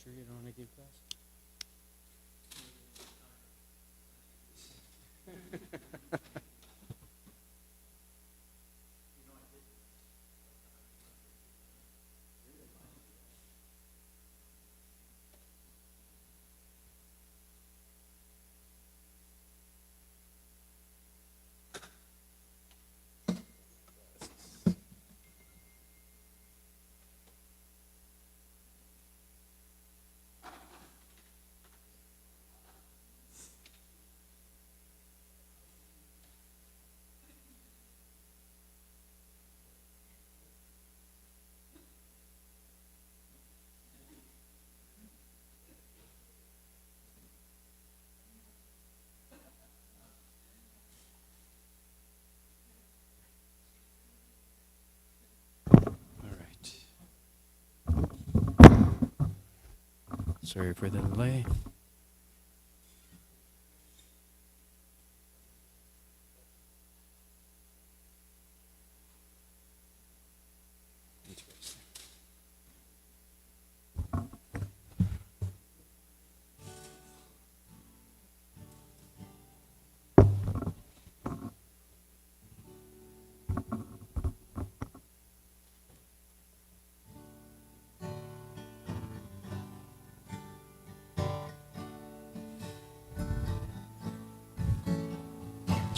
Sure you don't want to give class? Sorry for the delay.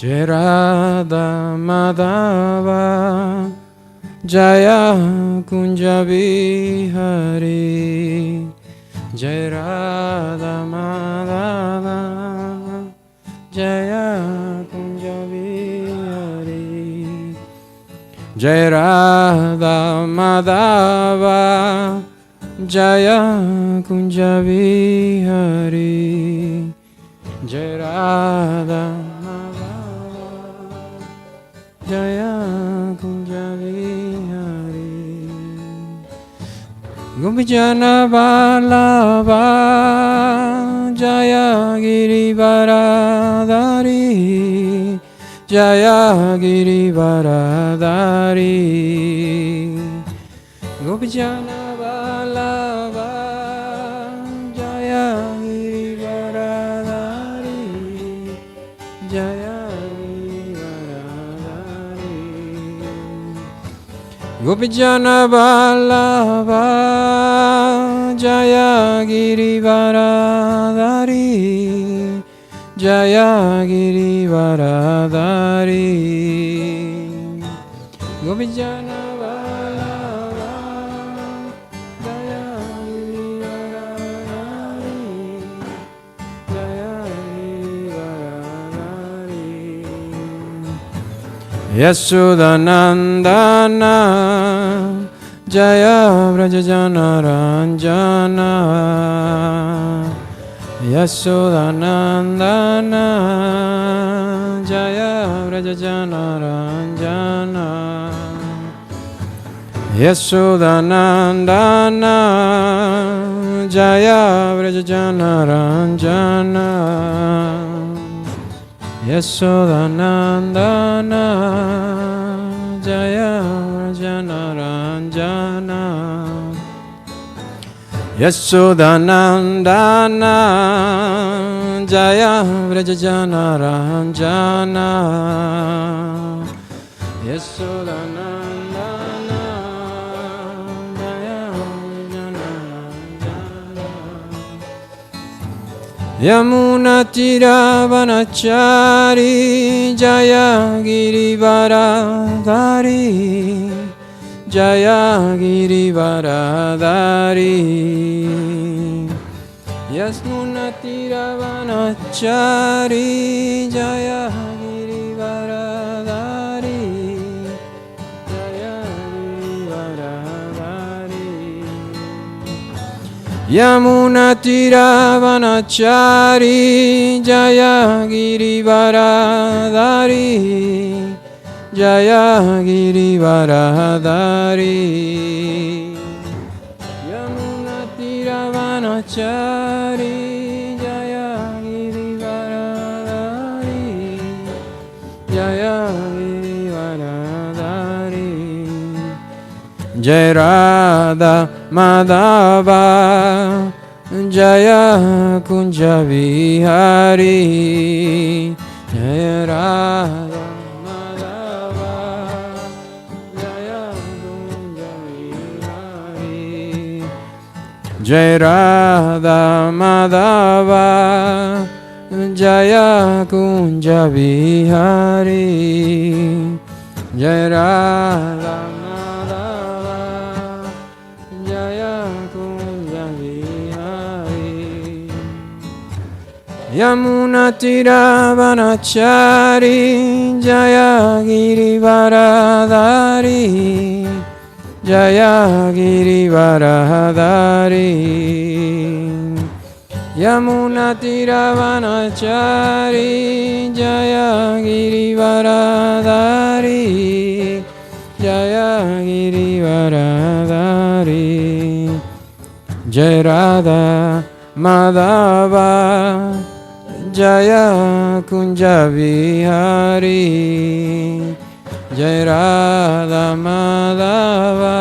Jai Radha Madhava Jaya Kunja Bihari Jai Radha Madhava Jaya Kunja Bihari Jai Radha Madhava Jaya Kunja Bihari Jai Radha Jaya Kunja Vihari Gopijana Vallabha Jaya Girivaradhari Jaya Girivaradhari Gopijana Vallabha Jaya Girivaradhari Jaya Gopijana Vallabha Jaya Girivaradhari Jaya Girivaradhari Gopijana Vallabha Jaya Girivaradhari Jaya Girivaradhari Yasodhanandana Jaya Vrajajana Ranjana Yasodhanandana Jaya Vrajajana Ranjana Yasodhanandana Jaya Vrajajana Ranjana Yasodhanandana Jaya Vrajajana Ranjana Yasodhanandana Jaya Vrajajana Ranjana Yasodhanandana Jaya Vrajajana Ranjana Yamuna Tiravanachari Jaya Girivaradhari Jaya Girivaradhari Yasmuna Tiravanachari Jaya Girivaradhari Jaya Girivaradhari Yamuna Tiravanachari Jaya Girivaradhari Jaya Girivaradhari Yamuna Tiravanachari Jaya Girivaradhari Jaya Girivaradhari Jai Radha Madhava Jaya Kunja Vihari Jai Radha Jai Radha Madhava Jaya Kunja Vihari Jai Radha Madhava Jaya Kunja Vihari Yamuna Tiravanachari Jaya Girivaradhari Jaya Girivaradhari Yamuna Tiravanachari Jaya Girivaradhari Jaya Girivaradhari Jai Radha Madhava Jaya Kunja Vihari Jai Radha Madhava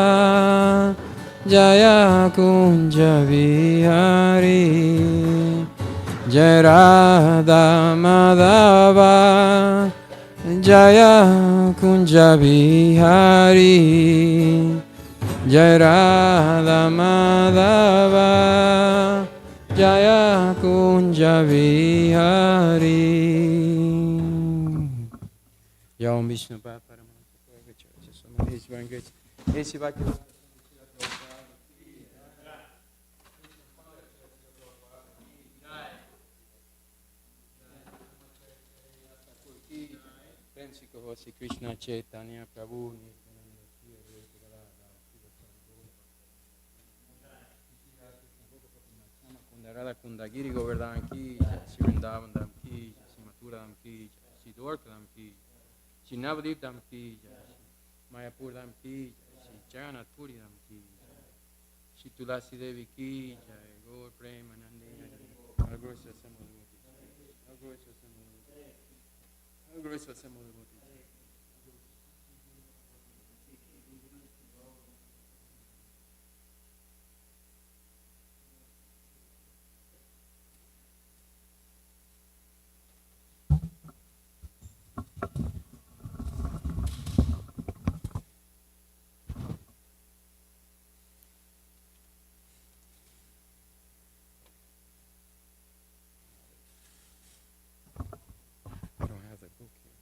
Jaya Kunja Vihari Jai Radha Madhava Jaya Kunja Vihari Jai Radha Madhava Jaya Kunja Vihari. Om Vishnu Shri Krishna Chaitanya Prabhu Kundarada Kundagiri Govardhan Ki Shri Vrindavan Dham Ki Shri Mathura Dham Ki Shri Dwarka Dham Ki Shri Navadip Dham Ki Mayapur Dham Ki Shri Jagannath Puri Dham Ki Shri Tulasi Devi Ki Jai Gaur Premanande Agro Sasamudamati Agro Sasamudamati Agro Sasamudamati. I don't have the book here.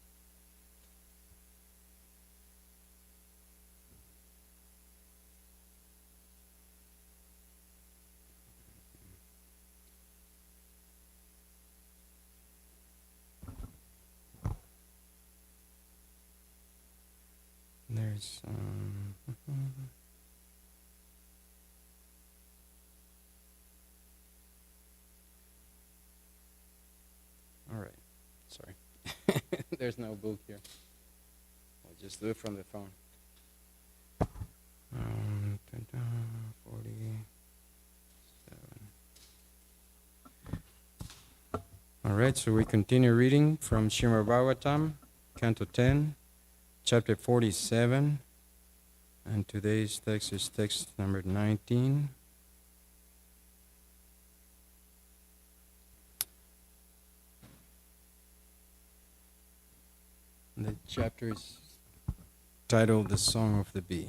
There's all right. Sorry. There's no book here. I'll just do it from the phone. 47. All right, so we continue reading from Srimad Bhagavatam, Canto 10, Chapter 47, and today's text is text number 19. The chapter is titled The Song of the Bee.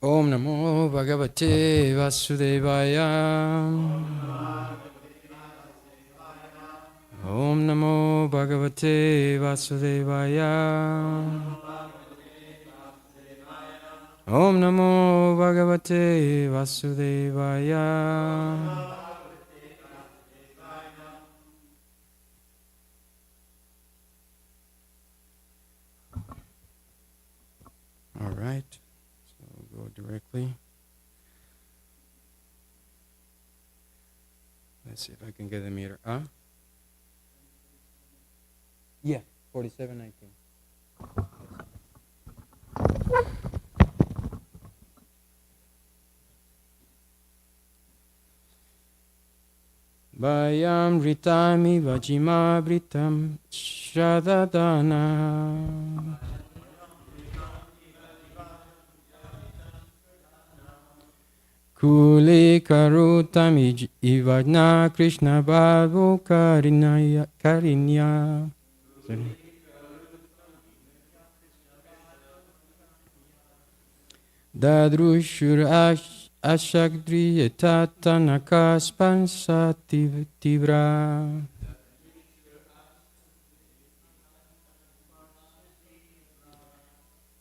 Om Namo Bhagavate Vasudevaya. Om Namo Bhagavate Vasudevaya. Om Namo Bhagavate Vasudevaya. All right, so we'll go directly. Let's see if I can get the meter. Yeah, 47:19. Vayam ritami vajima vritam shradadana. Kuli karutam ivajna Krishna bhavo karinya. Dadrushur ashagdriyata tanakaspansati tivra.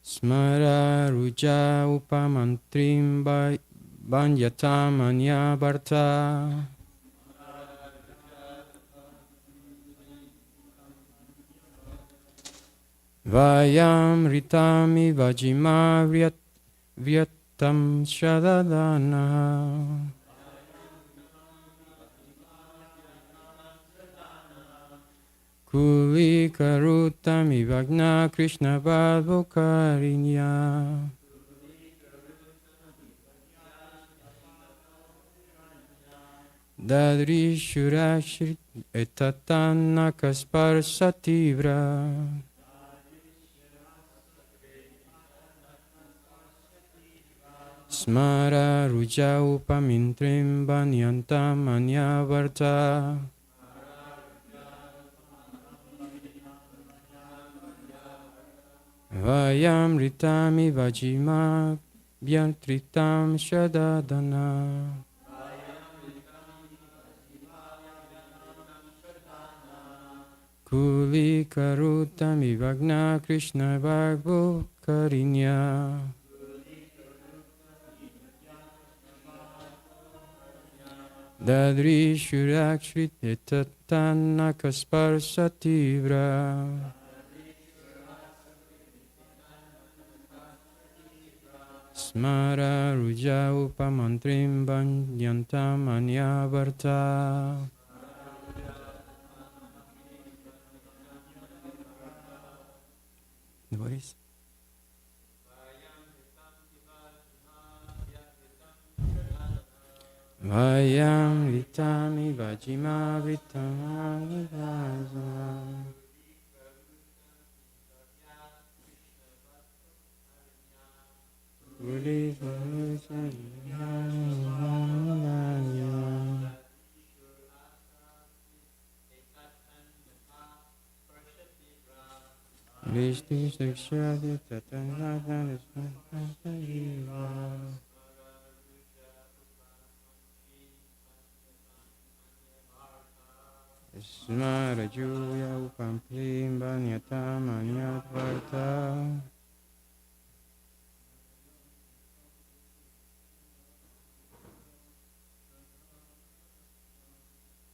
Smara ruja upamantrim banyatamanya bharta. Vayam ritami vajima vyatam shadadana. Kuli karutami vagna Krishna bhadvokarinya. Dadrishurashrit etatanakasparsativra. Smara ruja upamintrim banyantam anyavarta. Vayam ritami vajima byantritam shadadana. Kuli karutami vagna Krishna bhagavo karinya. Dadri shurakshrit etatanakasparsativra. Smara ruja upamantrim banyantam anyavarta. What is? Vayam vitami vajima vitami vajima. Uli Vishnu Sakshati Tatanatana Smarajuya Upamplim Banyatam Anyatvarta.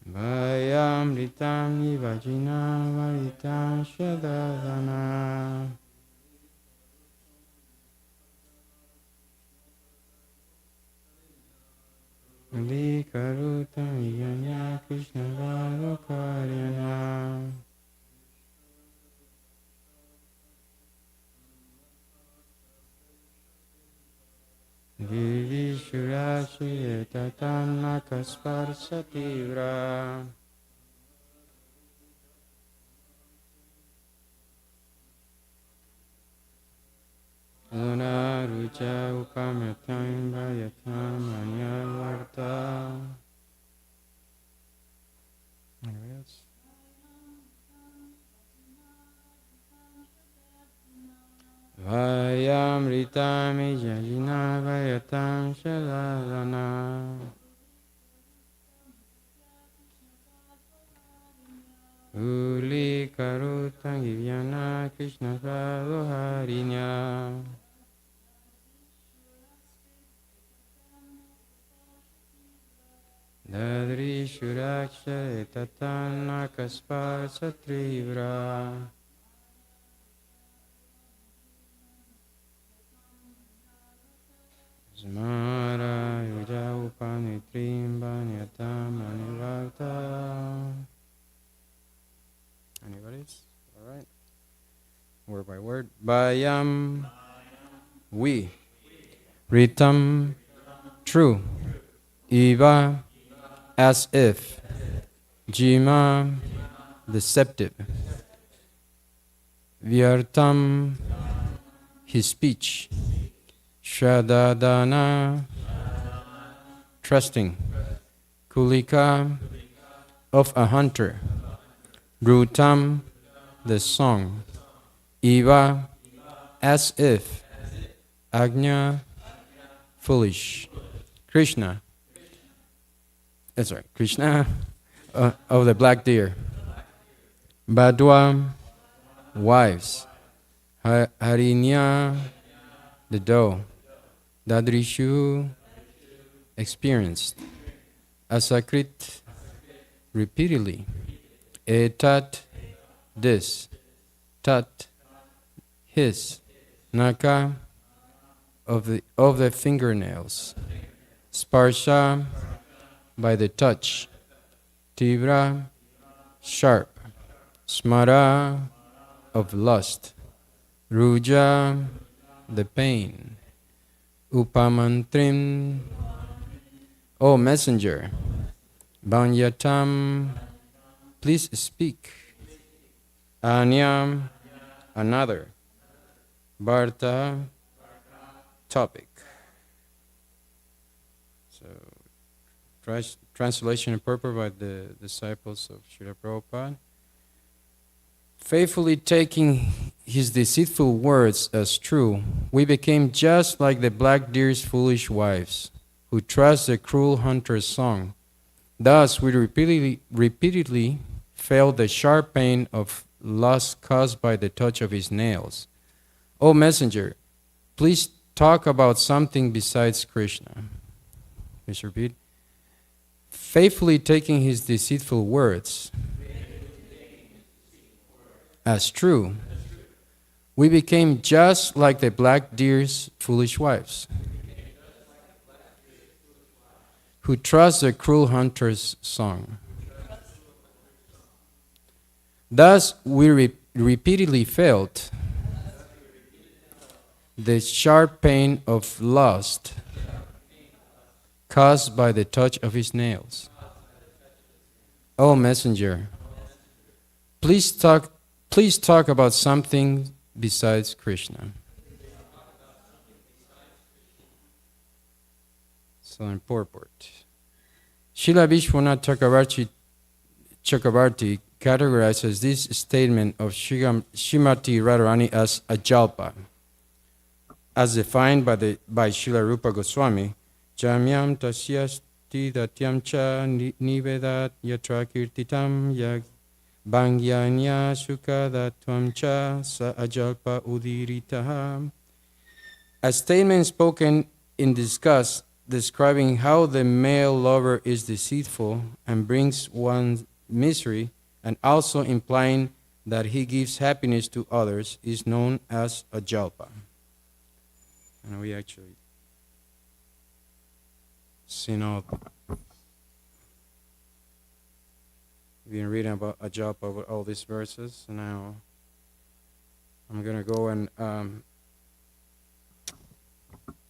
Vayam ritam nivajina varitam shadadana. Likarutam yanya Krishna Valukaryana. Girishurashi etatanakasparsativra. Luna rucha upamatam vayatam anyavarta. Anybody else? Vayam ritami jajina vayatam shalalana. Uli karutam givyana Krishna praloharinya. Dadri shuraksha etatanakasparsatrivra. Smara yuja upanitrim banyatam anivarta. Anybody? All right. Word by word. Bayam, we. Ritam, true. Eva, as if. Jima, deceptive. Vyartam, his speech. Shradadana, trusting. Kulika, of a hunter. Brutam, the song. Eva, as if. Agnya, foolish. Krishna, Krishna of the black deer. Badwa, wives. Harinya, the doe. Dadrishu, experienced. Asakrit, repeatedly. Etat, this. Tat, his. Naka, of the fingernails. Sparsha, by the touch. Tivra, sharp. Smara, of lust. Ruja, the pain. Upamantrim, O messenger. Banyatam, please speak. Anyam, another. Bharta, topic. So, translation and purport by the disciples of Srila Prabhupada. Faithfully taking his deceitful words as true, we became just like the black deer's foolish wives, who trust the cruel hunter's song. Thus, we repeatedly felt the sharp pain of loss caused by the touch of his nails. O messenger, please talk about something besides Krishna. Please repeat. Faithfully taking his deceitful words as true, we became just like the black deer's foolish wives, who trust the cruel hunter's song. Thus, we repeatedly felt the sharp pain of lust caused by the touch of his nails. O messenger, please talk about something besides Krishna. So in purport, Srila Vishwanath Chakravarti categorizes this statement of Srimati Radharani as a jalpa, as defined by Srila Rupa Goswami. Jamyam tasyasti datyam cha nivedat yatra kirtitam yag bangyanya sukhadatvam cha sa ajalpa udiritaha. A statement spoken in disgust, describing how the male lover is deceitful and brings one misery, and also implying that he gives happiness to others, is known as a jalpa. And we actually seen all. We've been reading about a jalpa with all these verses. Now I'm going to go and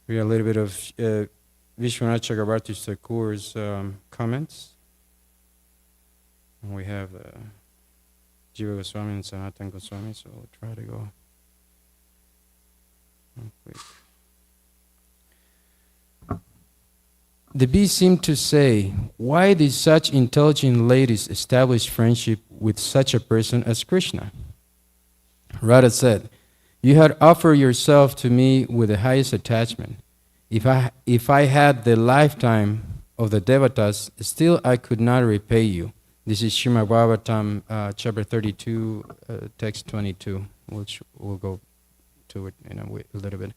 read a little bit of Vishwanath Chakravarti Thakur's comments. And we have Jiva Goswami and Sanatana Goswami, so we'll try to go quick. The bee seemed to say, why did such intelligent ladies establish friendship with such a person as Krishna? Radha said, you had offered yourself to me with the highest attachment. If I had the lifetime of the devatas, still I could not repay you. This is Srimad Bhagavatam, chapter 32, text 22, which we'll go to it in a little bit.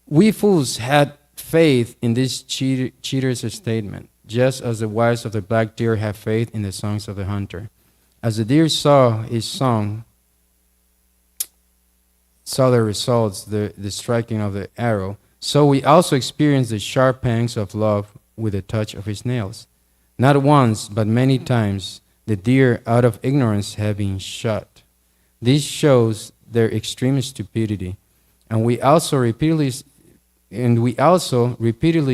We fools had faith in this cheater's statement, just as the wives of the black deer have faith in the songs of the hunter. As the deer saw his song, saw the results, the striking of the arrow, so we also experienced the sharp pangs of love with the touch of his nails. Not once, but many times, the deer, out of ignorance, have been shot. This shows their extreme stupidity, and we also repeatedly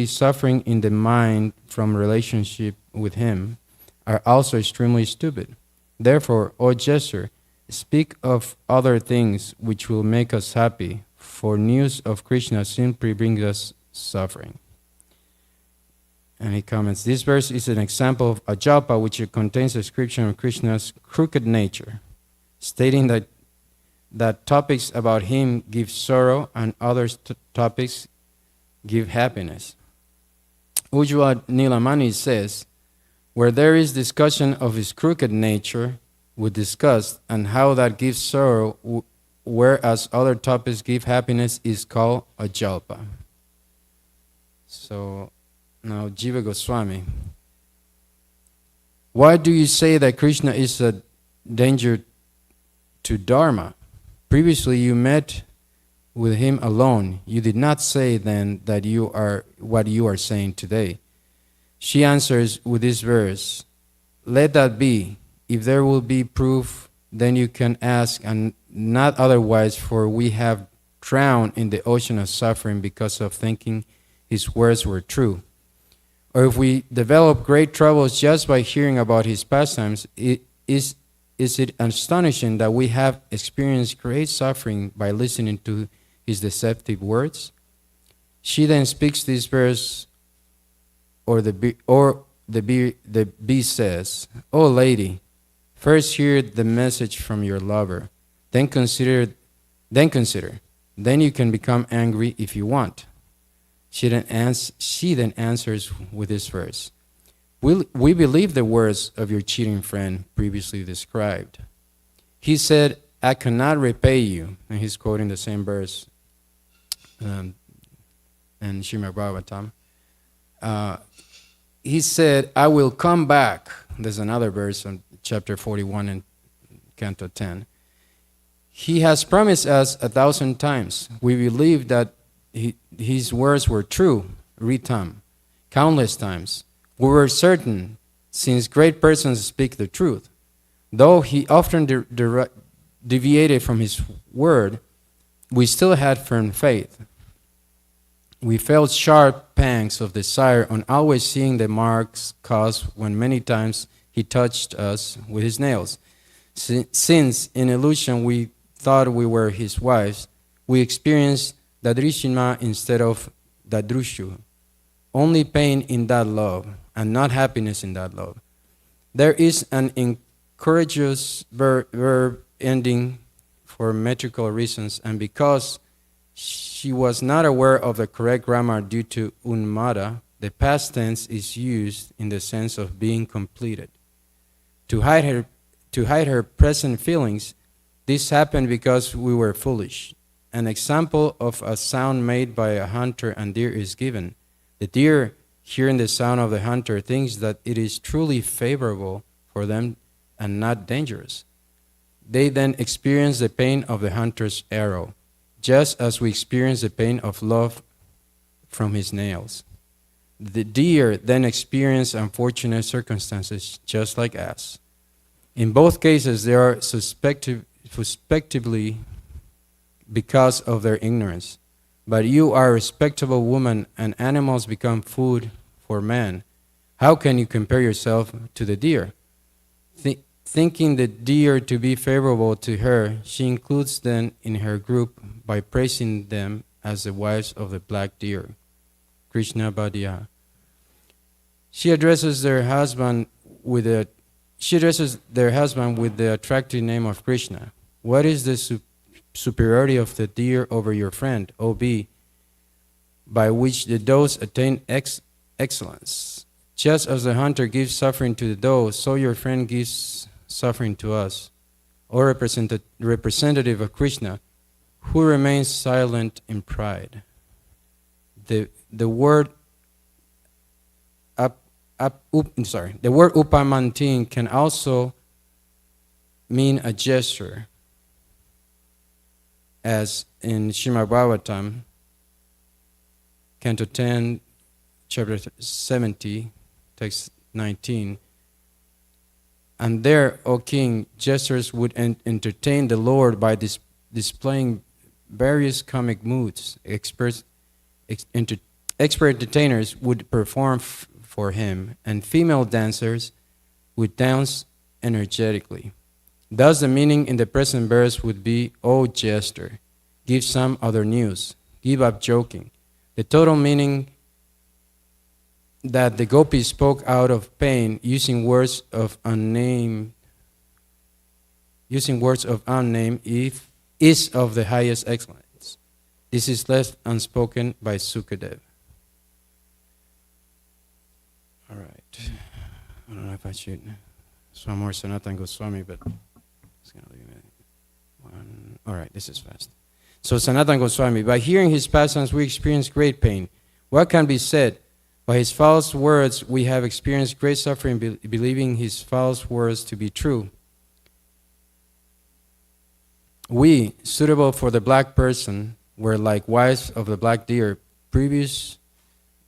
suffering in the mind from relationship with him, are also extremely stupid. Therefore, O Jesser, speak of other things which will make us happy, for news of Krishna simply brings us suffering. And he comments, this verse is an example of a jalpa which contains a description of Krishna's crooked nature, stating that topics about him give sorrow and other topics give happiness. Ujjwala Nilamani says, where there is discussion of his crooked nature with disgust and how that gives sorrow, whereas other topics give happiness, is called a jalpa. So now Jiva Goswami, why do you say that Krishna is a danger to Dharma? Previously you met with him alone. You did not say then that you are what you are saying today. She answers with this verse, let that be. If there will be proof, then you can ask, and not otherwise, for we have drowned in the ocean of suffering because of thinking his words were true. Or if we develop great troubles just by hearing about his pastimes, is it astonishing that we have experienced great suffering by listening to his deceptive words? She then speaks this verse, or the B says, "O lady, first hear the message from your lover, then consider. Then you can become angry if you want." She then answers with this verse, we believe the words of your cheating friend previously described. He said, "I cannot repay you," and he's quoting the same verse in Srimad Bhagavatam. He said, "I will come back." There's another verse on chapter 41 in Canto 10. He has promised us 1,000 times. We believe that his words were true, ritam, countless times. We were certain, since great persons speak the truth. Though he often deviated from his word, we still had firm faith. We felt sharp pangs of desire on always seeing the marks caused when many times he touched us with his nails. Since, in illusion, we thought we were his wives, we experienced Dadrishima instead of Dadrushu. Only pain in that love, and not happiness in that love. There is an incourageous verb ending for metrical reasons, and because she was not aware of the correct grammar due to unmada, the past tense is used in the sense of being completed. To hide her present feelings, this happened because we were foolish. An example of a sound made by a hunter and deer is given. The deer, hearing the sound of the hunter, thinks that it is truly favorable for them and not dangerous. They then experience the pain of the hunter's arrow, just as we experience the pain of love from his nails. The deer then experience unfortunate circumstances just like us. In both cases, they are suspectively because of their ignorance. But you are a respectable woman, and animals become food for man. How can you compare yourself to the deer? Thinking the deer to be favorable to her, she includes them in her group by praising them as the wives of the black deer. Krishna Bhadya. She addresses their husband with the attractive name of Krishna. What is the superiority of the deer over your friend, O.B., by which the does attain excellence? Just as the hunter gives suffering to the doe, so your friend gives suffering to us. O representative of Krishna, who remains silent in pride. The word upamantin can also mean a gesture, as in Srimad Bhagavatam, Canto 10, Chapter 70, Text 19. And there, O king, gestures would entertain the Lord by displaying various comic moods. Expert entertainers would perform for him, and female dancers would dance energetically. Thus, the meaning in the present verse would be, O jester, give some other news, give up joking. The total meaning that the gopis spoke out of pain using words of unnamed is of the highest excellence. This is left unspoken by Sukadev. All right. I don't know if I should some more Sanatana Goswami, but it's going to leave it. One. All right, this is fast. So Sanatana Goswami, by hearing his pastimes, we experience great pain. What can be said? By his false words, we have experienced great suffering, believing his false words to be true. We, suitable for the black person, were like wives of the black deer. Previous,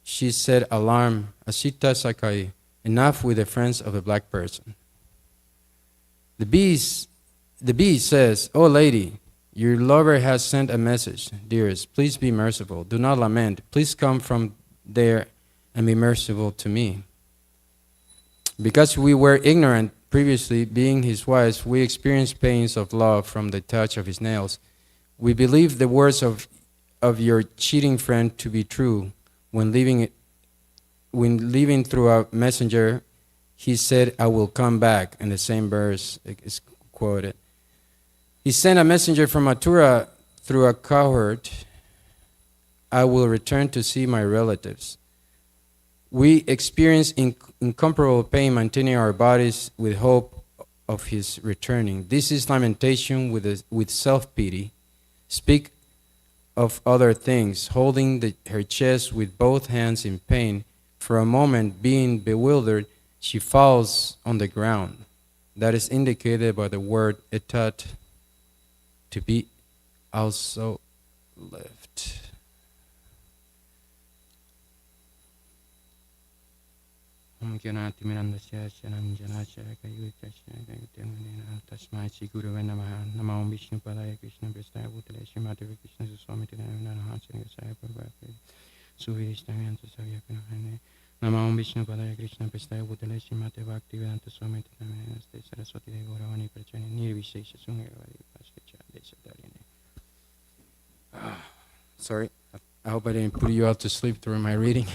she said, alarm, asita sakai, enough with the friends of the black person. The bee says, O lady, your lover has sent a message. Dearest, please be merciful. Do not lament. Please come from there and be merciful to me. Because we were ignorant previously, being his wives, we experienced pains of love from the touch of his nails. We believed the words of your cheating friend to be true. When leaving through a messenger, he said, I will come back, and the same verse is quoted. He sent a messenger from Mathura through a cowherd. I will return to see my relatives. We experience incomparable pain maintaining our bodies with hope of his returning. This is lamentation with self-pity. Speak of other things, holding her chest with both hands in pain. For a moment, being bewildered, she falls on the ground. That is indicated by the word etat, to be also left. Namam Vishnu Padaya Krishna Prestaya Bhutale Shrimate Bhakti Vedanta Swami Namaste Saraswati Devi Gauravani Prachani Nirvishesha Sungaravari Paskacha Desadarine. Sorry, I hope I didn't put you out to sleep during my reading.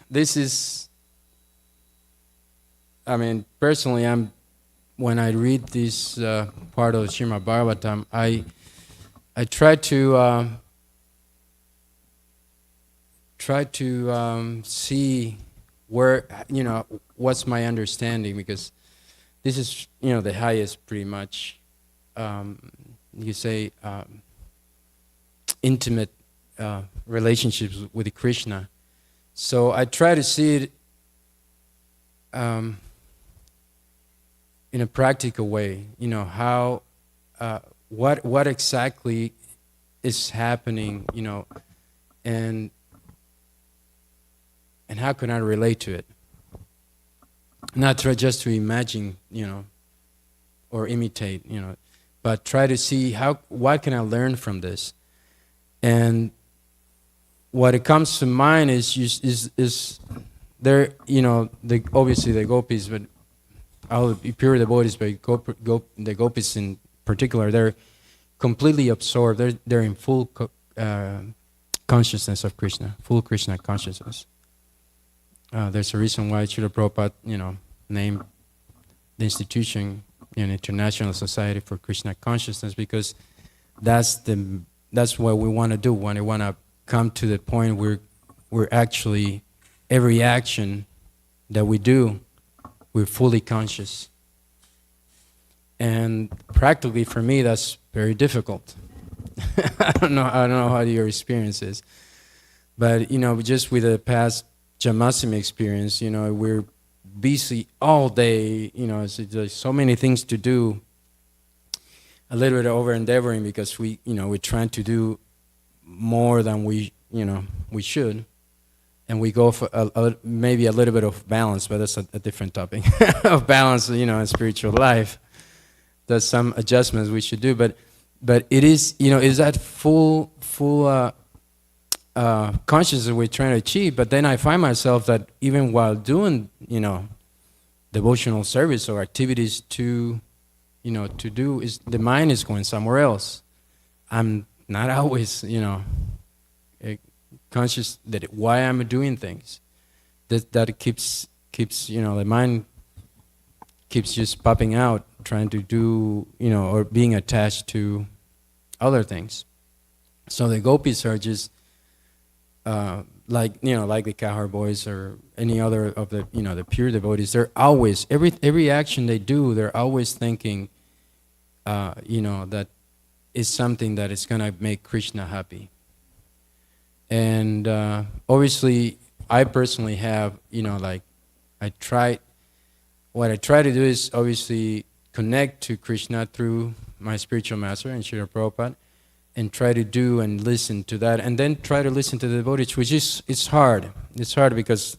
This is, personally, when I read this part of Srimad Bhagavatam, I try to see where, what's my understanding, because this is, the highest, pretty much, you say, intimate relationships with Krishna. So I try to see it in a practical way, how, what exactly is happening, and how can I relate to it? Not try just to imagine, or imitate, but try to see what can I learn from this. And what it comes to mind is there, obviously the gopis, but all the pure devotees, but the gopis in particular, they're completely absorbed. They're in full consciousness of Krishna, full Krishna consciousness. There's a reason why Srila Prabhupada, named the institution International Society for Krishna Consciousness, because that's what we want to do. When we want to come to the point where we're actually, every action that we do, we're fully conscious. And practically for me, that's very difficult. I don't know how your experience is, but just with the past Jamasimi experience, we're busy all day, there's so many things to do, a little bit over endeavoring because we're trying to do more than we should, and we go for maybe a little bit of balance, but that's a different topic of balance, in spiritual life. There's some adjustments we should do, but it is, is that full consciousness we're trying to achieve. But then I find myself that even while doing, devotional service or activities to do, is the mind is going somewhere else. I'm not always, conscious that why I'm doing things. That keeps the mind keeps just popping out, trying to do, or being attached to other things. So the gopis are just like the Kahar boys or any other of the the pure devotees. They're always, every action they do, they're always thinking that is something that is going to make Krishna happy. And obviously I personally have, what I try to do is obviously connect to Krishna through my spiritual master and Srila Prabhupada, and try to do and listen to that, and then try to listen to the devotees, which is, it's hard. It's hard because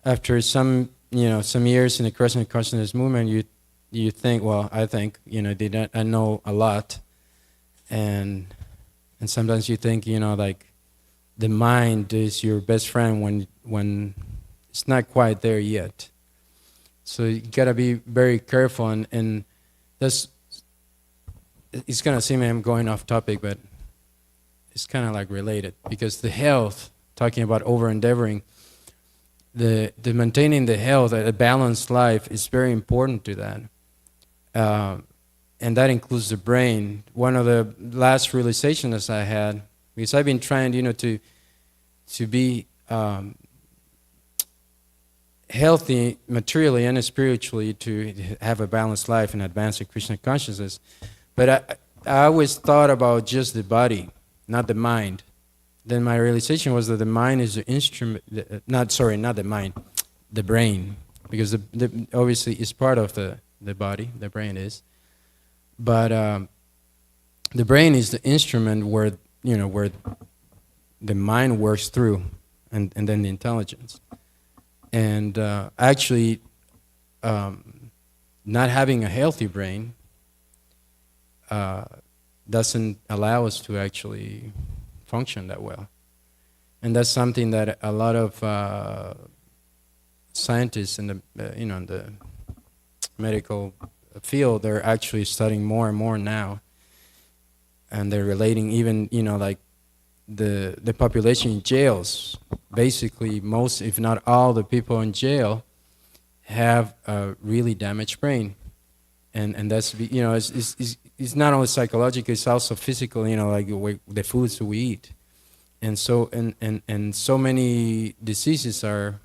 after some years in the Krishna consciousness movement, you think, well, I think, I know a lot, and sometimes you think, the mind is your best friend when it's not quite there yet. So you gotta be very careful, and that's, it's gonna seem I'm going off topic, but it's kind of like related, because the health, talking about over endeavoring, the maintaining the health, a balanced life is very important to that. And that includes the brain. One of the last realizations I had, because I've been trying, to be healthy materially and spiritually, to have a balanced life and advance the Krishna consciousness. But I always thought about just the body, not the mind. Then my realization was that the mind is the instrument, not the mind, the brain, because the obviously is part of the body, the brain is. But the brain is the instrument where the mind works through, and then the intelligence. And actually, not having a healthy brain doesn't allow us to actually function that well. And that's something that a lot of scientists in the medical field, they're actually studying more and more now. And they're relating even, like the population in jails. Basically, most, if not all, the people in jail have a really damaged brain. And that's, it's not only psychological, it's also physical, like the foods we eat. And so and so many diseases are,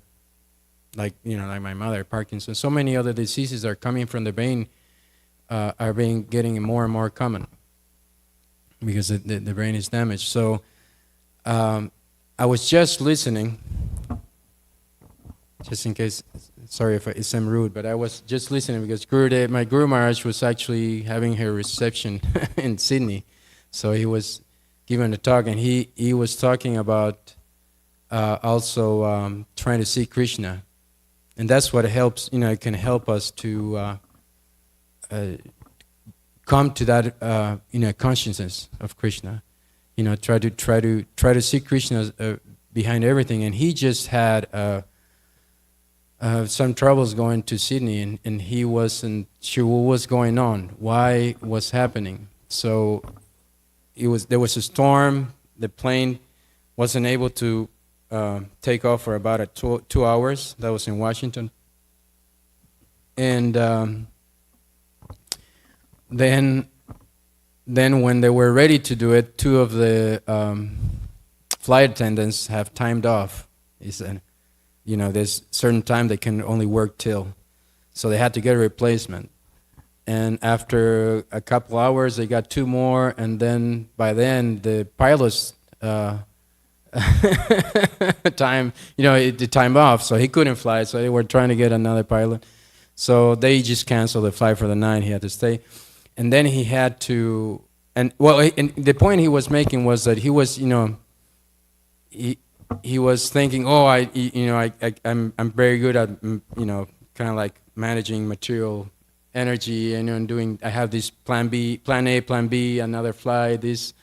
like my mother, Parkinson's, so many other diseases are coming from the brain, are getting more and more common because the brain is damaged. So I was just listening, just in case, sorry if I seem rude, but I was just listening because my Guru Maharaj was actually having her reception in Sydney. So he was giving a talk, and he was talking about also trying to see Krishna. And that's what helps, it can help us to come to that, consciousness of Krishna. Try to see Krishna behind everything. And he just had some troubles going to Sydney, and he wasn't sure what was going on, why was happening. So there was a storm. The plane wasn't able to take off for about 2 hours. That was in Washington. And then when they were ready to do it, 2 of the flight attendants have timed off. He said, there's certain time they can only work till. So they had to get a replacement. And after a couple hours, they got 2 more, and then by then the pilots time, it timed off, so he couldn't fly. So they were trying to get another pilot. So they just canceled the flight for the night. He had to stay, and then he had to. And the point he was making was that he was, he was thinking, I'm very good at, kind of like managing material energy, and I have this plan A, plan B, another flight, this.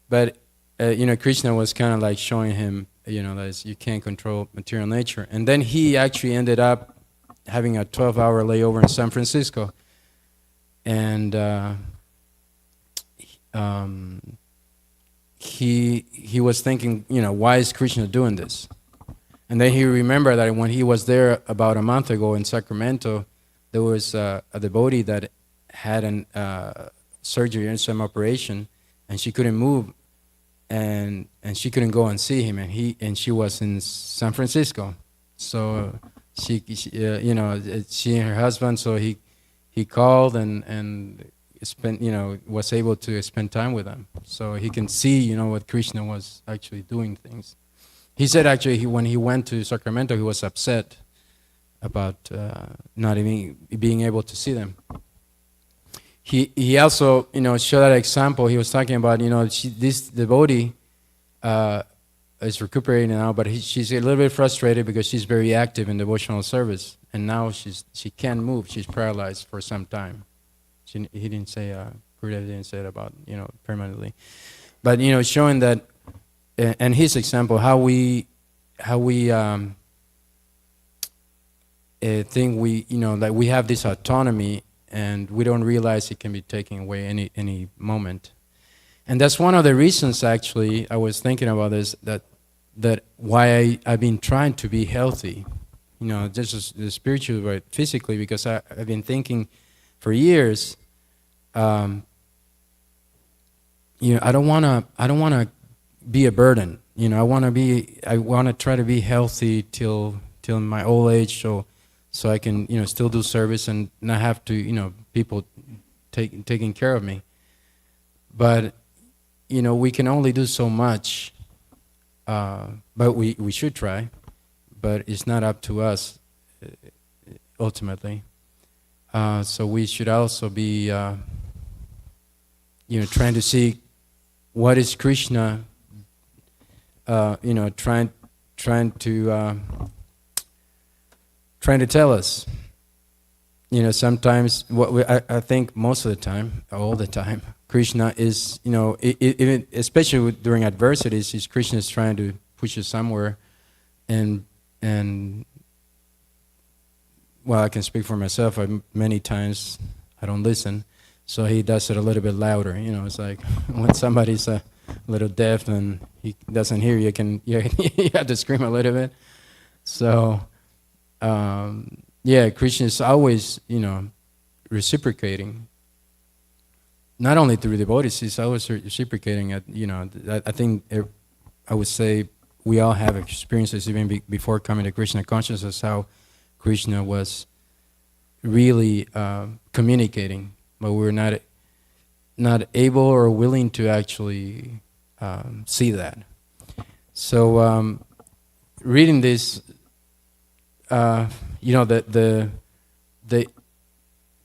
But, Krishna was kind of like showing him, that you can't control material nature. And then he actually ended up having a 12-hour layover in San Francisco. And he was thinking, why is Krishna doing this? And then he remembered that when he was there about a month ago in Sacramento, there was a devotee that had an surgery and some operation, and she couldn't move, and she couldn't go and see him, and she was in San Francisco. So she and her husband, so he called and spent, was able to spend time with them, so he can see, what Krishna was actually doing things. He said actually when he went to Sacramento, he was upset about not even being able to see them. He also, showed that example. He was talking about, this devotee is recuperating now, but she's a little bit frustrated because she's very active in devotional service, and now she can't move. She's paralyzed for some time. He didn't say, Gurudev didn't say it about, permanently. But, showing that and his example, how we think we, that we have this autonomy and we don't realize it can be taken away any moment. And that's one of the reasons, actually, I was thinking about this, that why I've been trying to be healthy, just the spiritual, but physically, because I've been thinking for years, I don't want to be a burden. I want to try to be healthy till my old age, so I can, still do service and not have to, people taking care of me. But, we can only do so much, but we should try, but it's not up to us, ultimately. So we should also be, trying to see what is Krishna, trying to tell us. Sometimes, I think most of the time, all the time, Krishna is, even especially during adversities, Krishna is trying to push us somewhere, and well, I can speak for myself. Many times I don't listen, so he does it a little bit louder. It's like when somebody's a little deaf and he doesn't hear you, you have to scream a little bit. So, Krishna is always, reciprocating. Not only through devotees, he's always reciprocating. I think I would say we all have experiences even before coming to Krishna consciousness, how Krishna was really communicating, but we're not able or willing to actually see that. So reading this, the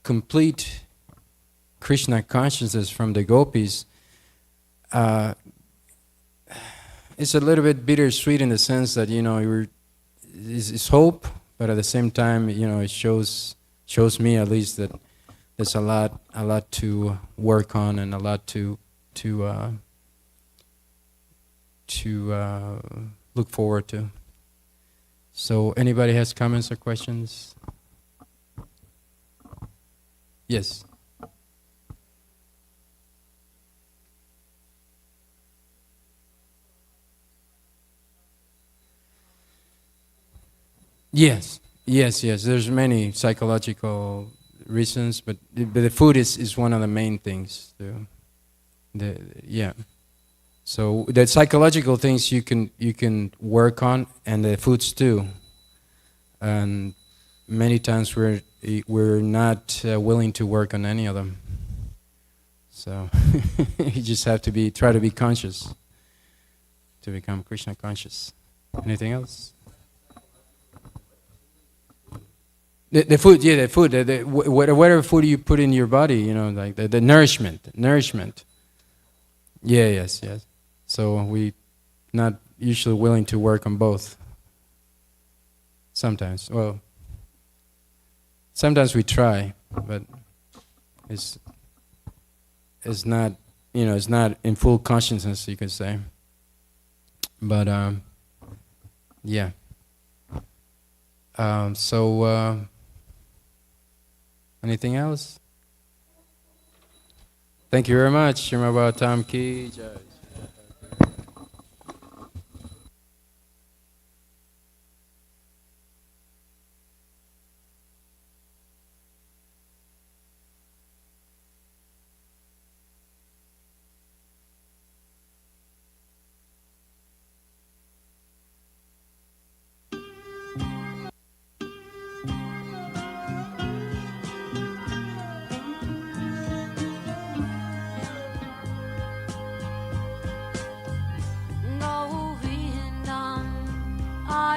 complete Krishna consciousness from the gopis, it's a little bit bittersweet in the sense that it's hope, but at the same time, it shows me at least that there's a lot to work on and a lot to look forward to. So, anybody has comments or questions? Yes. Yes. There's many psychological reasons, but the food is one of the main things. So the psychological things you can work on, and the foods too. And many times we're not willing to work on any of them. So you just have to try to be conscious to become Krishna conscious. Anything else? The food, the food, whatever food you put in your body, like the nourishment. Yes. So we not usually willing to work on both. Sometimes, sometimes we try, but it's not, it's not in full consciousness, you could say. But anything else? Thank you very much. Shrimad Bhagavatam Ki Jai.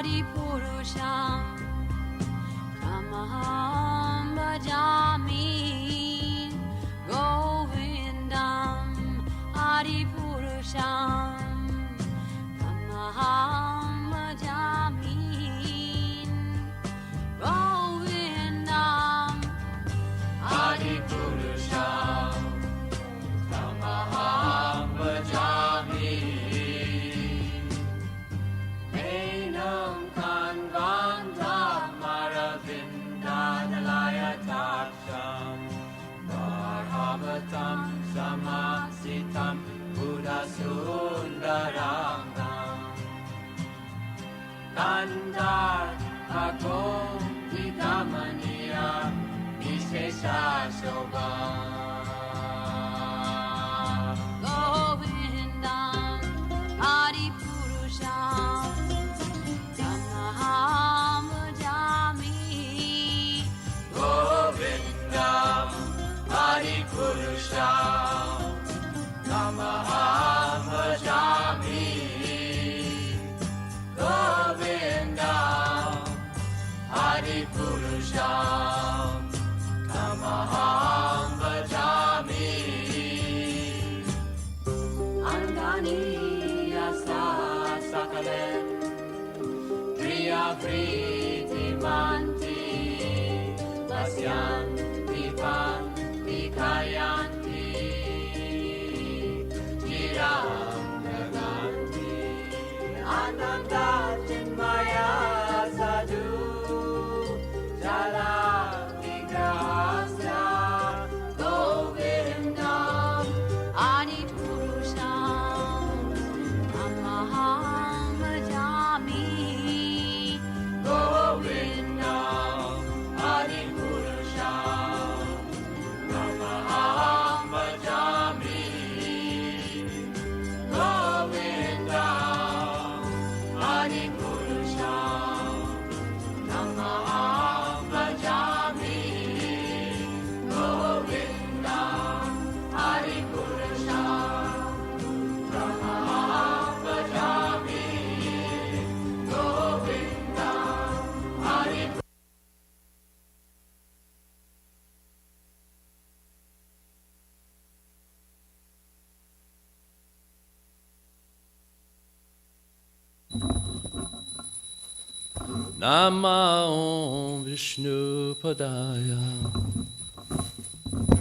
Adipurusham Tamaham Bhajami Govindam Adipurusham Tamaham Bhajami Govindam Adipurusham Tamaham Bhajami Sundarangam Tandar Agong Vitamania Vishesha Shobha Govindam Adipurusham Tamaham Bhajami Govindam Adipurusham Tamaham Bhajami Govindam Adipurusham Tamaham Bhajami Angani Asa Sakale Priya Priti Manti Vasyan Vipan Vikayanti Jiram Naganti Ananda Chinmaya Sadhu Jala Vigrahasya Govindam Adipurusham Tamaham Bhajami Govindam Adipurusham Tamaham Bhajami Govindam Adipurusham Tamaham Bhajami Govindam Adipurusham Tamaham Bhajami Govindam Adipurusham Namo Vishnu Padaya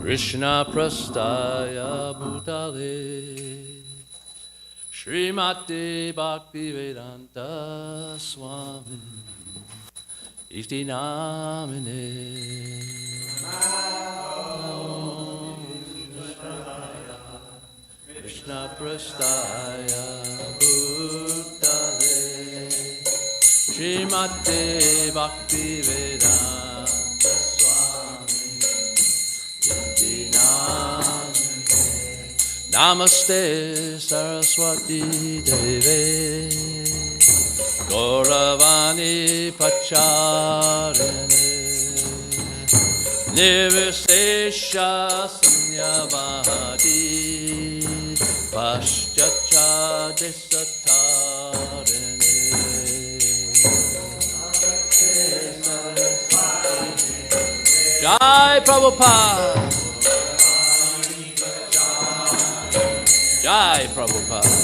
Krishna Prastaya Bhutale Srimati Bhaktivedanta Swami Iti Namine Krishna Prastaya Bhutale Srimate Bhaktivedanta Swami Iti Namine Namaste Saraswati Deve Gauravani Pacharine Nirvisesha Sanyavadi Paschatcha Desatarine Jai Prabhupada Jai Prabhupada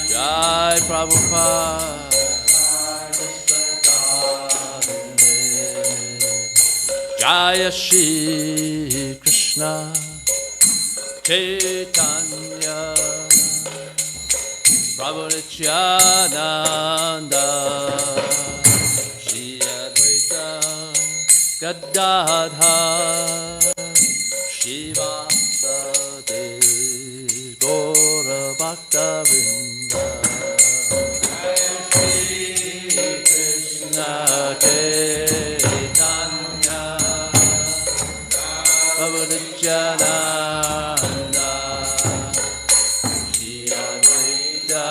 Jai Prabhupada Jaya Shri Krishna Chaitanya Prabhu Nityananda Shri Advaita Gadadhar Shivasade Gaura Bhaktavinda Shri Krishna Chaitanya Prabhu Nityananda Shri Advaita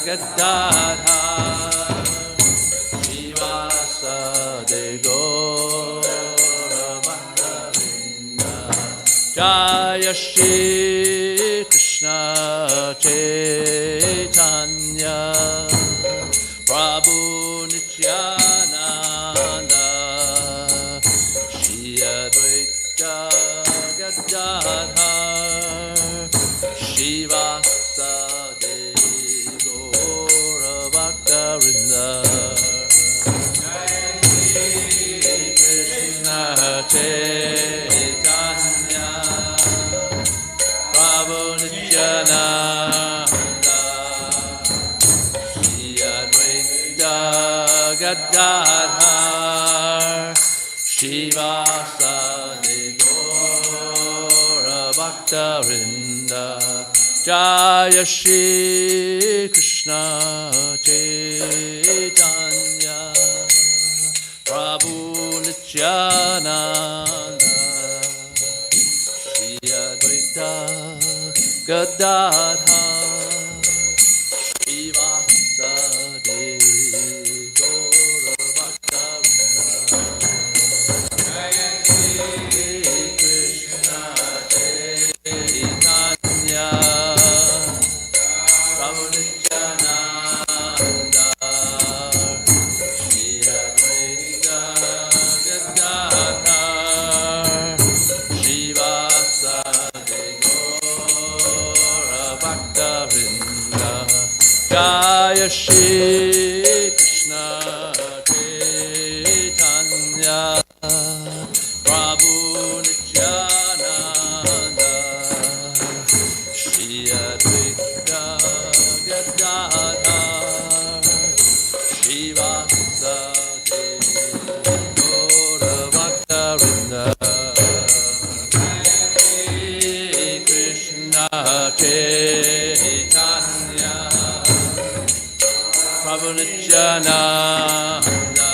Gadadhar Shivasade Gaura Bhaktavinda Jaya Shri Krishna Chaitanya Prabhu Nityananda Shri Advaita Gadadhar Shivasade Gaura Bhaktavinda Krishna Chaitanya Prabhu Nityananda Shri Advaita Gadadhar Shivasade Gaura Bhakta-vrinda. Jaya Shri Krishna Chaitanya Prabhu Nityananda Shri Advaita Gadadha Srivasadi Gaura Bhakta-vrinda. Jaya Shri Krishna Chaitanya Prabhu Nityananda Shri Advaita Gadadha Srivasadi Gaura Bhakta-vrinda. Jaya Shri Krishna Chaitanya Prabhu Nityananda Shri Advaita Gadadha Srivasadi Gaura Bhakta-vrinda. Krishna Chaitanya Prabhu Nityananda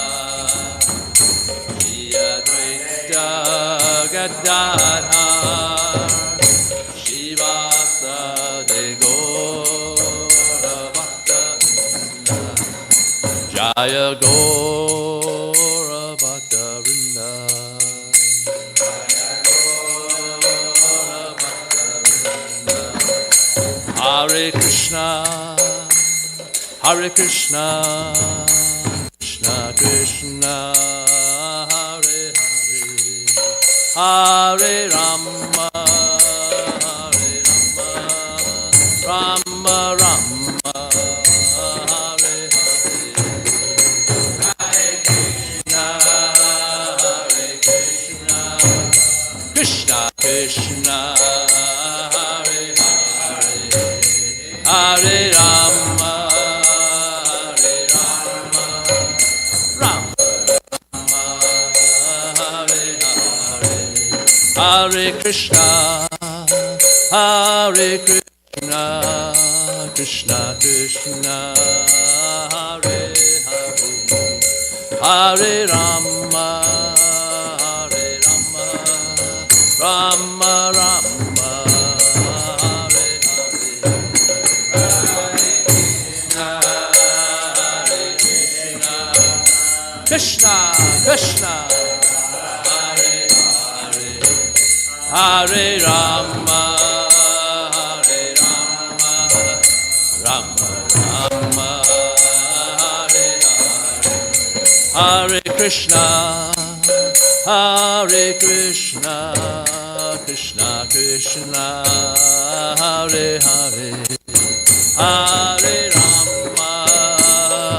Shri Advaita Gadadha Srivasadi Gaura Bhakta-vrinda. Jaya Gaura Bhakta-vrinda. Hare Krishna, Hare Krishna, Krishna Krishna, Hare Hare, Hare Rama, Hare Rama, Rama Rama, Hare Hare, Hare Krishna, Hare Krishna, Krishna Krishna, Hare Hare, Hare Rama, Hare Rama, Rama Rama, Hare Hare, Hare Krishna, Hare Krishna, Krishna Krishna, Hare Hare, Hare Rama, Hare Rama, Rama Rama, Hare Hare, Krishna, Krishna, Hare Hare, Hare Rama, Hare Rama, Rama Rama, Hare Hare, Hare Krishna, Hare Krishna, Krishna Krishna, Hare Hare, Hare Rama,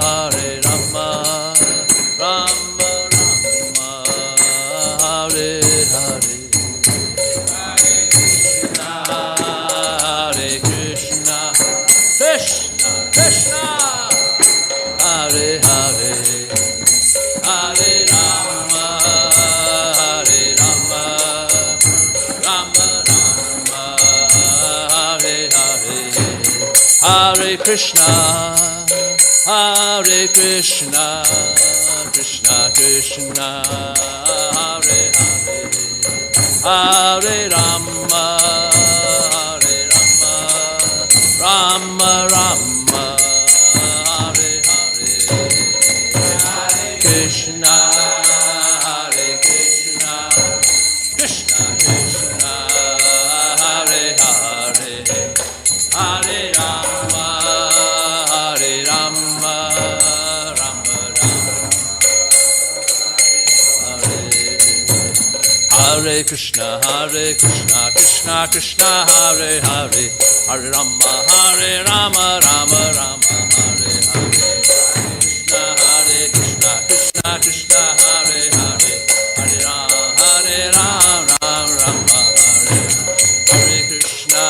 Hare Rama, Rama Rama, Hare Hare, Hare Krishna, Krishna Krishna, Hare Hare, Hare Rama, Hare Rama, Rama Rama, Hare Hare, Hare Krishna, Hare Krishna, Krishna Krishna, Hare Hare, Hare Rama, Hare Rama, Rama Rama, Hare Hare, Hare Krishna, Hare Krishna, Krishna Krishna, Hare Hare, Hare Rama, Hare Rama, Rama Rama, Hare Krishna, Krishna Krishna, Hare Hare, Hare Rama, Rama Rama, Hare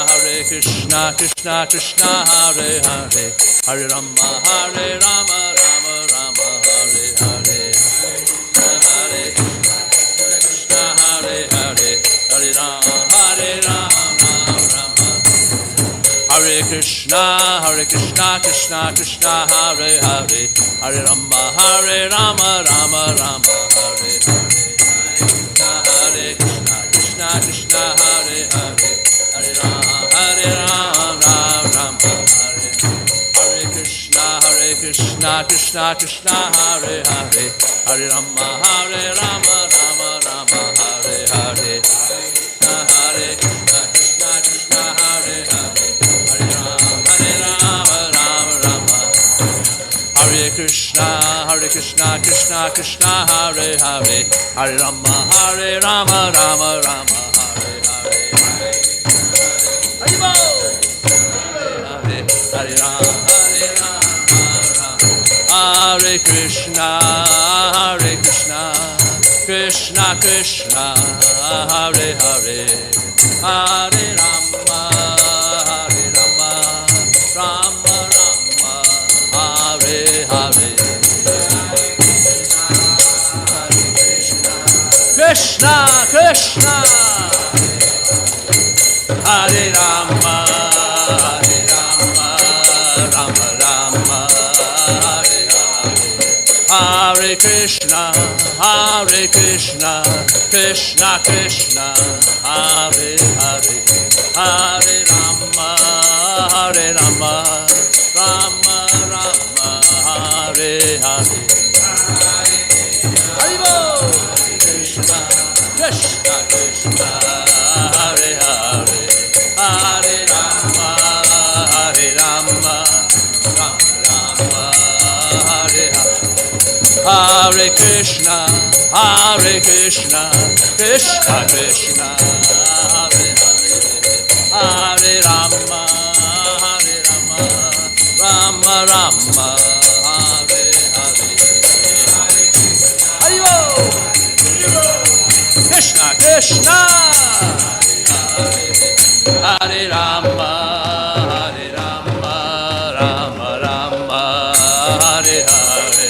Hare, Krishna, Krishna, Hare Hare, Hare Ram, Rama, Hare Krishna, Krishna, Krishna, Hare Hare, Hare Rama, Rama, Hare Hare, Hare Krishna, Hare Hare, Hare Ram, Rama. Krishna, Krishna Krishna, Hare Hare, Hare Rama, Rama Rama, Hare Hare, Hare Krishna, Krishna Krishna, Hare Hare, Hare Rama, Rama Hare Hare Krishna, Krishna Krishna, Hare Hare, Hare Rama, Rama Rama, Hare Hare, Hare Krishna, Krishna Krishna, Hare Hare, Hare Rama, Rama. Hare Krishna, Krishna Krishna, Hare Hare, Hare Rama, Rama Rama, Hare Hare. Hare Rama, Hare Krishna, Krishna Krishna, Hare Hare, Hare Rama, Rama Rama, Hare Hare. Krishna Krishna, Hare Rama, Rama Rama, Hare Hare. Hare Krishna, Krishna Krishna, Hare Hare, Hare Rama, Rama Rama, Hare Hare. Haribo! Krishna, Krishna Hare Hare, Hare Rama, Rama Rama, Hare Hare. Hare Krishna, Krishna Krishna, Hare Hare, Hare Rama, Rama Rama, Hare Hare. Haribo! Krishna Krishna, Hare Rama, Rama Rama, Hare Hare.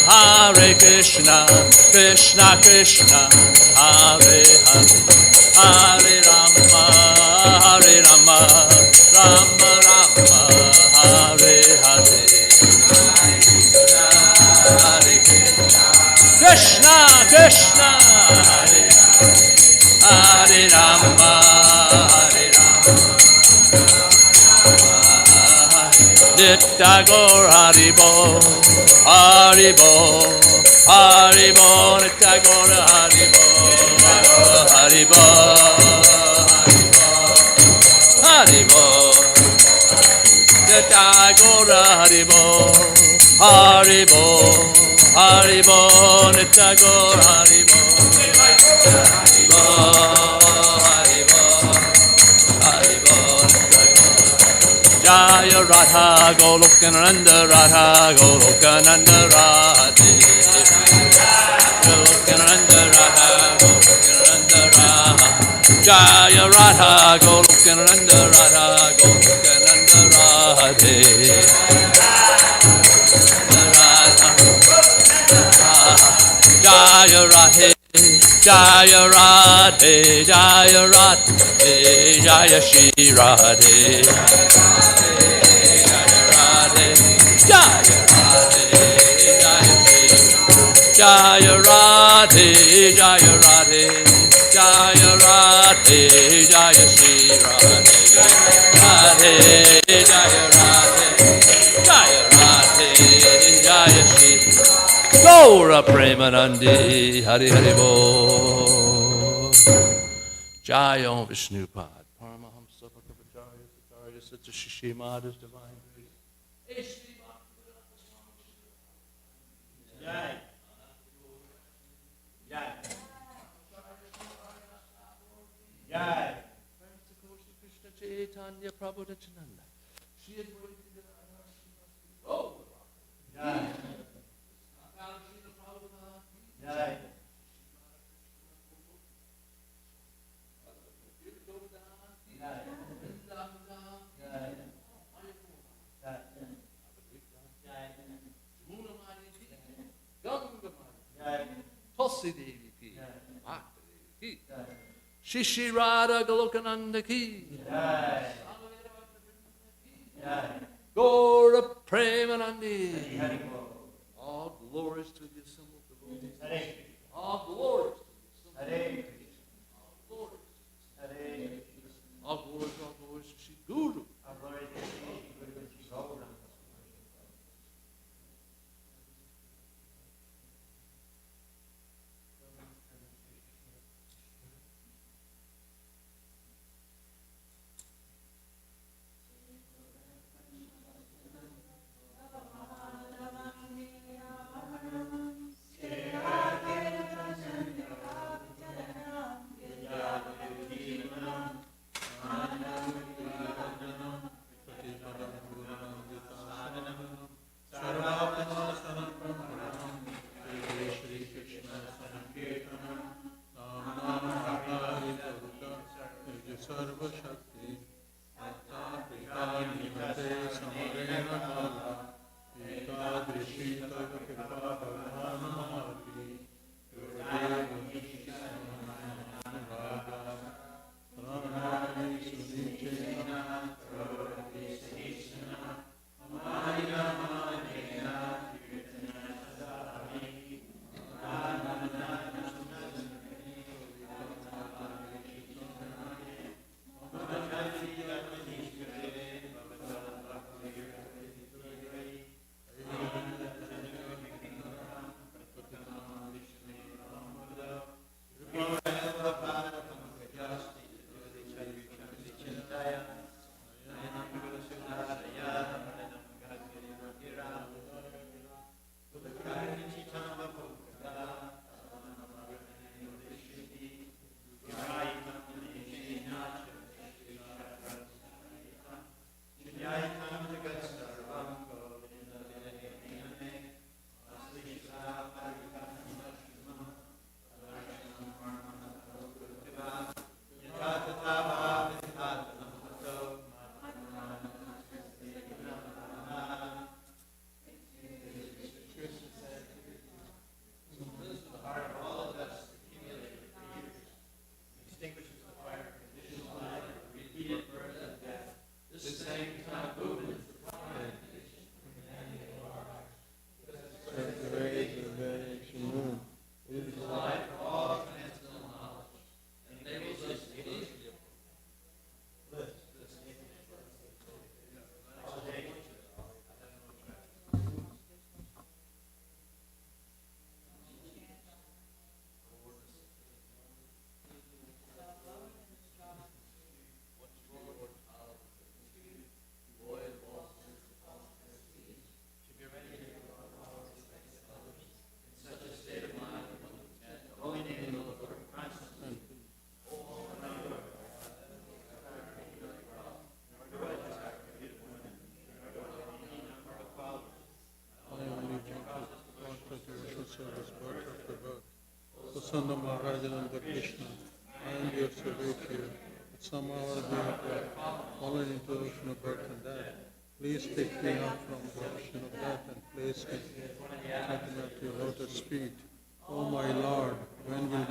Hare Krishna, Krishna Krishna, Hare Hare, Hare Rama, Rama Rama, Hare Hare. Hare Krishna, Krishna, Hare Rama, Nitya Gaur Haribo, Haribo, Haribo, Nitya Gaur Haribo, Haribo, Haribo, Nitya Gaur Haribo, Haribo, Haribo, Nitya Gaur Haribo, Haribo, Haribo, Haribo, Jaya Radha Golokananda Radha Golokananda Radhe, Golokananda Radha Golokananda Radha, Jaya Radha Golokananda Radha Golokananda Radhe, Jaya Radhe, Jaya Radhe, Jaya Radhe, Jaya Shri Radhe, Jaya Radhe, Jaya Radhe, Jaya Shri, Jaya Radhe, Jaya Radhe, Jaya Radhe, Jaya Shri Radhe, Radhe, Jaya Radhe, Jaya Radhe, Jaya Shri. Gaura Premanandi, Hari Hari Bo. Jaya Om Vishnupad, Paramahamsa Bhagavacharya Satarya Satya Shishimada's divine grace. Jai. Jai. Jai. Krishna Chaitanya Prabhu Nityananda. Oh. Jai. Jai. Tulsi Devi ki, Bhakti Devi ki, Shishi Radha Golokananda ki. Jai. Jai. Gaura Premanandi. Hari Bol. All glories to the assembled devotees. Hare Krishna. All glories to the assembled Hare devotees. Krishna. All glories. Hare Krishna. All glories to Shri Guru. Our glory to Shri Guru Ji Gauranga. Son of Maharajananda Krishna, I am your servant here. Somehow or the other, fallen into the ocean of birth and death. Please take me out from the ocean of death and place me at your lotus feet. Oh my Lord, when will my